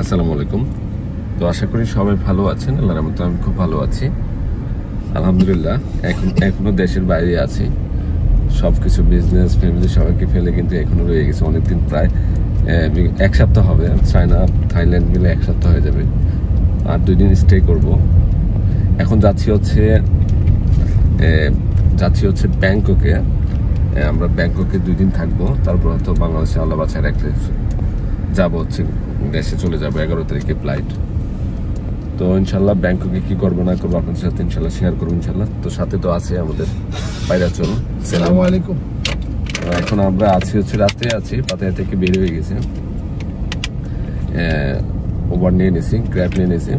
আসসালামু আলাইকুম। তো আশা করি সবাই ভালো আছেন। আল্লাহর রহমতে আমি খুব ভালো আছি আলহামদুলিল্লাহ। এখনো দেশের বাইরে আছি, সবকিছু বিজনেস ফ্যামিলি সবাইকে ফেলে কিন্তু এখনো রয়ে গেছে অনেকদিন, প্রায় 1 সপ্তাহ হবে। চায়না থাইল্যান্ড মিলে 1 সপ্তাহ হয়ে যাবে, আর 2 দিন স্টে করব। এখন যাচ্ছি হচ্ছে ব্যাংককে। আমরা ব্যাংককে 2 দিন থাকবো, তারপর হয়তো বাংলাদেশে আল্লাহ বাছার একটা যাবো, হচ্ছে দেশে চলে যাবো 11 তারিখে ফ্লাইট। তো ইনশাল্লাহ ব্যাংককে কি করবো না করবো আপনাদের সাথে ইনশাল্লাহ শেয়ার করবো ইনশাল্লাহ। তো সাথে তো আছে আমাদের পায়রাচল। আসসালামু আলাইকুম। এখন আমরা হচ্ছে রাস্তায় আছি, পাতায়া থেকে বের হয়ে গেছে, ওভার নিয়ে নিয়েছি, গ্র্যাব নিয়ে নিয়েছি।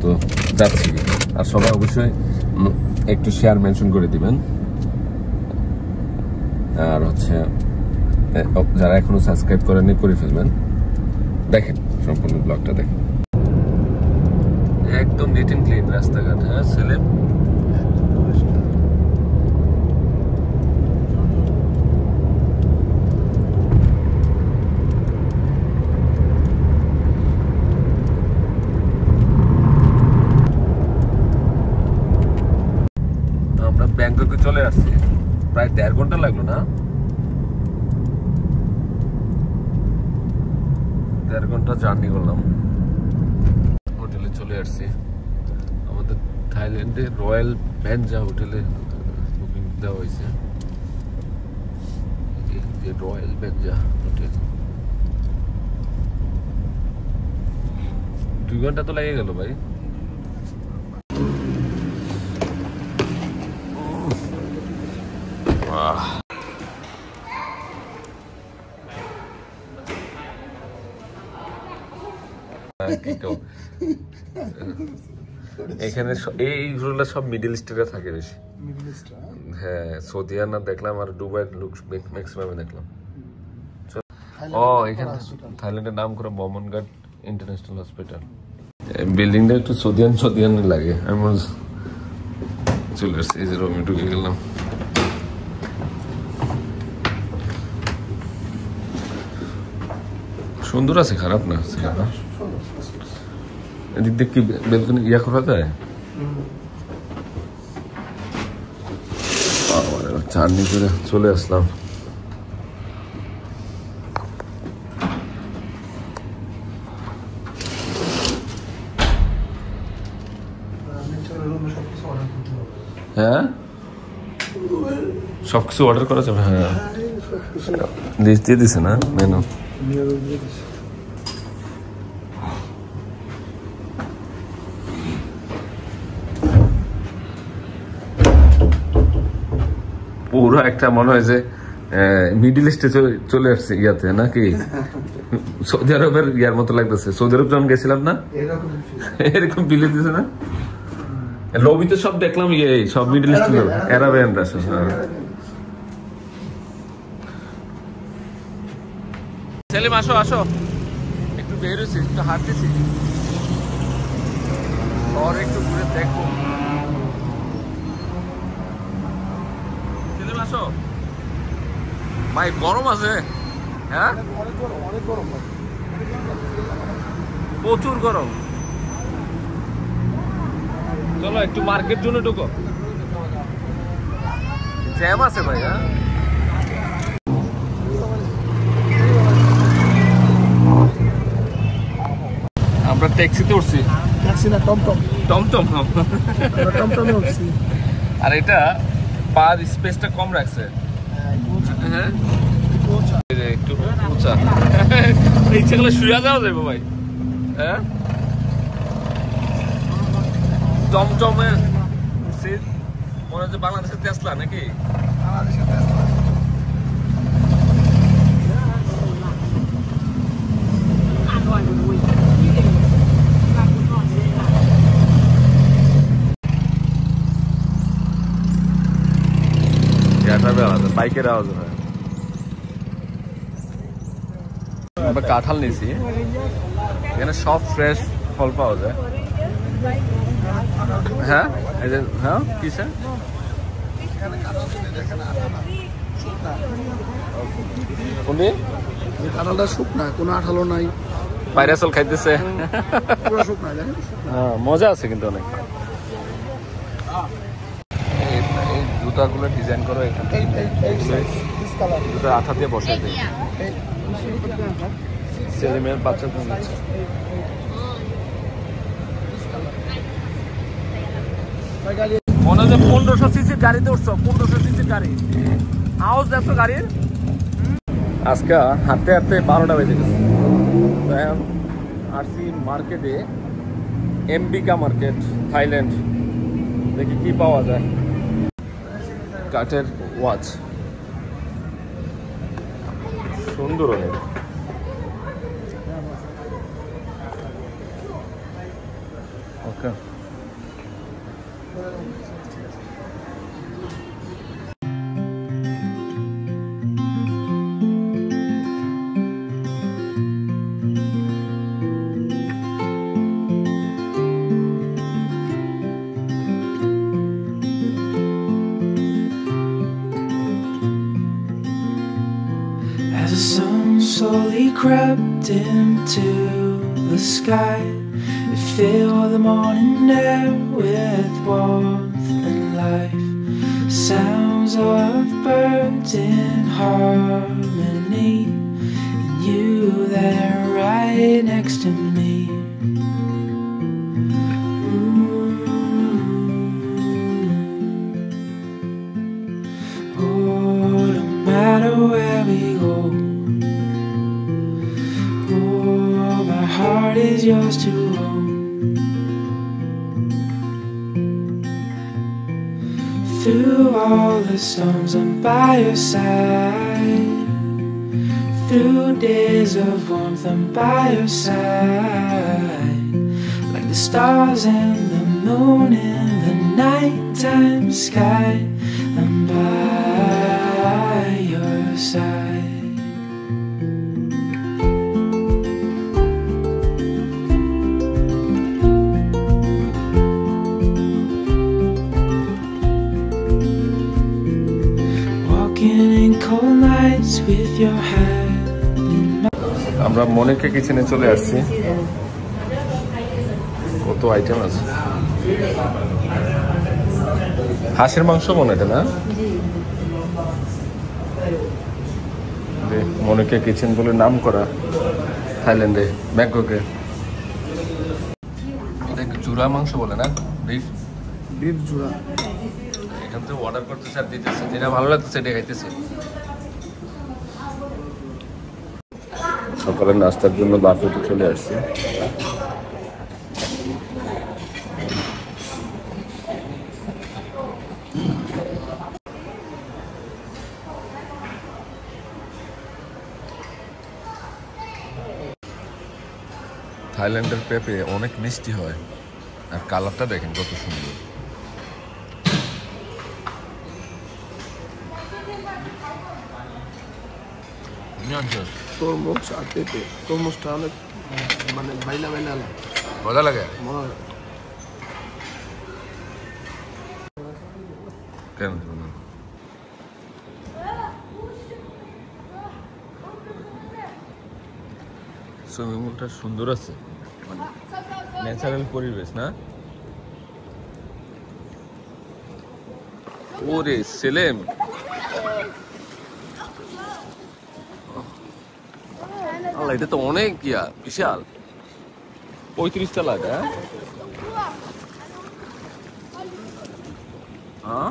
তো যাচ্ছি, আর সবাই অবশ্যই একটু শেয়ার মেনশন করে দিবেন, আর হচ্ছে যারা এখনো সাবস্ক্রাইব করেননি করে ফেলবেন। দেখেন সম্পূর্ণ ব্লগটা দেখেন, একদম নিট এন্ড ক্লিন রাস্তাঘাট। হ্যাঁ সেলেম, আমরা ব্যাংককে চলে আসছি, প্রায় 1.5 ঘন্টা লাগলো না, 1.5 ঘন্টা জার্নি করলাম। হোটেলে চলে আসছি, আমাদের থাইল্যান্ডে রয়্যাল ভ্যানজা হোটেলে বুকিং দেওয়া হয়েছে। রয়্যাল ভ্যানজা হোটেল, 2 ঘন্টা তো লেগে গেল ভাই। এখানে এইগুলো সব মিডল ইস্টের থাকে বেশি। হ্যাঁ, সৌদিয়ানা দেখলাম, আর দুবাইয়ের লোক ম্যাক্সিমামে দেখলাম। ও এখানে থাইল্যান্ডের নাম করে বমনঘাট ইন্টারন্যাশনাল হসপিটাল। বিল্ডিংটা একটু সৌদিয়ান লাগে। আমি চলে আসছি, এই যে রুমে ঢুকে গেলাম। সুন্দর আছে, খারাপ না। এদিক দিয়ে কি বেলকনি করা যায়? চাটনি করে চলে আসলাম। হ্যাঁ, সবকিছু অর্ডার করা যাবে। হ্যাঁ, লিস্ট দিয়ে দিছে না মেনু। পুরো একটা মনে হয় যে মিডিল ইস্টে চলে আসছে ইয়াতে, নাকি সৌদি আরবের ইয়ার মতো লাগতেছে। সৌদি আরব যখন গেছিলাম না, এরকম বিলে দিছে না। লবিতে সব দেখলাম সব মিডিল ইস্ট আরাবিয়ানরা। সেলিম আসো আসো, একটু বের হয়েছি, একটু হাঁটতেছি, আর একটু ঘুরে দেখো। সেলিম আসো ভাই, গরম আছে। হ্যাঁ প্রচুর গরম। চলো একটু মার্কেট জন্য ঢুকো, জ্যাম আছে ভাই। হ্যাঁ, আমরা ট্যাক্সিতে উঠছি। ট্যাক্সি না, টমটম উঠছি। আর এটা পার স্পেসটা কম রাখছে। হ্যাঁ একটু উঁচা, ইচ্ছাগুলো শুয়ে যাওয়া যাবে ভাই। হ্যাঁ, টমটমে মনে হচ্ছে বাংলাদেশের টেসলা নাকি। বাইকের আওয়াজ হয়। আমরা কাঁঠাল নিয়েছি, এখানে সব ফ্রেশ ফল পাওয়া যায়। হ্যাঁ এই যে, হ্যাঁ কিসে কাঁঠালটা শুকনা, কোনো আঠালো নাই, পাইরাসল খাইতেছে মজা আছে কিন্তু অনেক এই জুতাগুলো ডিজাইন করো এখানে জুতা আঠা দিয়ে বসাই দেয় ছেলে মেয়ের বাচ্চার জন্য মনে হয় 1500 সিসির গাড়িতে উঠছো 1500 সিসির গাড়ি আওয়াজ দেখছো গাড়ির আজকে হাঁটতে হাঁটতে 12টা বেজে গেছে এখন আসছি মার্কেটে এমবিকা মার্কেট থাইল্যান্ড দেখি কি পাওয়া যায় কাঠের ওয়াচ সুন্দর অনেক ওকে As the sun slowly crept into the sky, it filled the morning air with warmth and life. Sounds of birds in harmony, and you there right next to me. Oh, no matter where we go, oh, my heart is yours to hold. Through all the storms, I'm by your side. Through days of warmth, I'm by your side. Like the stars and the moon in the nighttime sky, I'm by your side. Walking in cold nights with your hand in my... আমরা মনিকা কিচেনে চলে আসছি কত item আছে হাঁসের মাংস মনে এটা না মনিকা কিচেন বলে নাম করা থাইল্যান্ডে ব্যাংককে জুরা মাংস বলে না বিফ জুরা এখান থেকে অর্ডার করতেছে আর দিতেছে যেটা ভালো লাগতেছে সেটা খাইতেছে সকালের নাস্তার জন্য বাফেটে চলে আসছি থাইল্যান্ডের পেঁপে অনেক মিষ্টি হয় আর কালারটা দেখেন কত সুন্দর তরমুজ আর পেঁপে তরমুজটা অনেক মানে বাইলা বাইলা মজা লাগে কেন সুইমিং পুলটা সুন্দর আছে ন্যাচারাল পরিবেশ না ওরে সেলেম আল্লাহ এটা তো অনেক বিশাল 35 তলা হ্যাঁ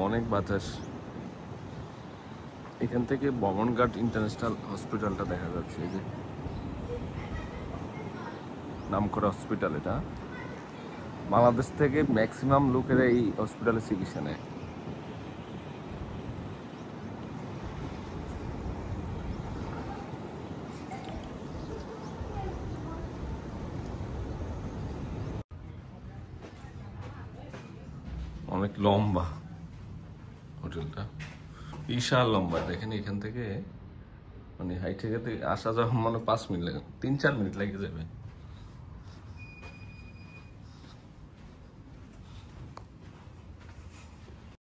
অনেক বাতাস এখান থেকে বমনঘাট ইন্টারন্যাশনাল হসপিটালটা দেখা যাচ্ছে এই যে নামকরা হসপিটাল এটা বাংলাদেশ থেকে ম্যাক্সিমাম লোকেরা এই হসপিটালে চিকিৎসা নেয় অনেক লম্বা হোটেলটা বিশাল লম্বা দেখেন এখান থেকে মানে হাইটে আসা যাওয়া মানে 5 মিনিট লাগে 3-4 মিনিট লেগে যাবে